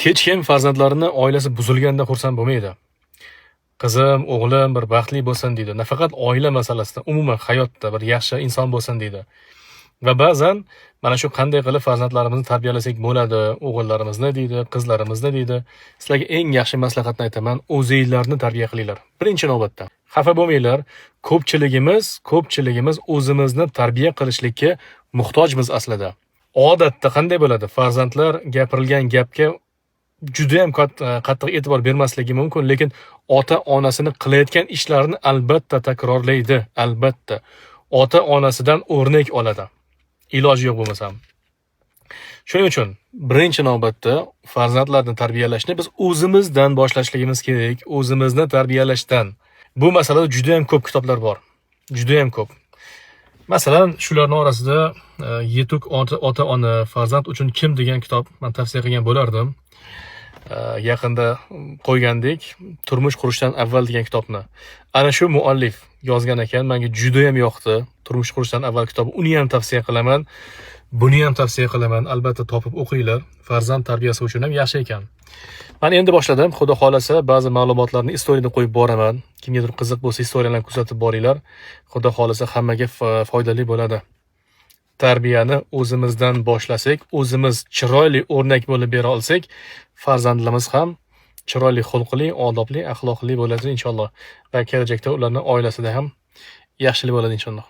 Hech kim farzandlarini oilasi buzilganda xursand bo'lmaydi. Qizim, o'g'lim bir baxtli bo'lsin deydi. Nafaqat oila masalasida, umuman hayotda bir yaxshi inson bo'lsin deydi. Va ba'zan mana shu qanday qilib farzandlarimizni tarbiyalasak bo'ladi, o'g'illarimizni deydi, qizlarimizni deydi. Sizlarga eng yaxshi maslahatni aytaman, o'zingizlarni tarbiya qilinglar. Birinchi navbatda. Xafa bo'lmanglar. Ko'pchiligimiz o'zimizni tarbiya qilishlikka muhtojmiz aslida. Odatda qanday bo'ladi? Farzandlar gapirilgan gapga juda ham qattiq e'tibor bermasligi mumkin, lekin ota-onasini qilayotgan ishlarini albatta takrorlaydi, albatta. Ota-onasidan o'rnak oladi. Iloji yo'q bo'lmasam. Shuning uchun birinchi navbatda farzandlarni tarbiyalashni biz o'zimizdan boshlashligimiz kerak, o'zimizni tarbiyalashdan. Bu masalada juda ham ko'p kitoblar bor. Juda ham ko'p. Masalan, shularning orasida Yetuk ota-ona farzand uchun kim degan kitob men tavsiya qilgan bo'lardim. Yaqinda qo'ygandek, turmush qurishdan avval degan kitobni. Ana shu muallif yozgan ekan, menga juda ham yoqdi. Turmush qurishdan avval kitobi. Uni ham tavsiya qilaman. Buni ham tavsiya qilaman. Albatta topib o'qinglar. Farzand tarbiyasi uchun ham yaxshi ekan. Men endi boshladim. Xudo xolasa ba'zi ma'lumotlarni istoriyada qo'yib boraman. Kimgadir qiziq bo'lsa istoriyalarni kuzatib boringlar. Xudo xolasa hammaga foydali bo'ladi. Tarbiyani o'zimizdan boshlasak, o'zimiz chiroyli o'rnak bo'lib bera olsak, farzandlarimiz ham chiroyli xulqli, odobli, axloqli bo'ladi inshaalloh. Va kelajakda ularning oilasida ham yaxshilik bo'ladi inshaalloh.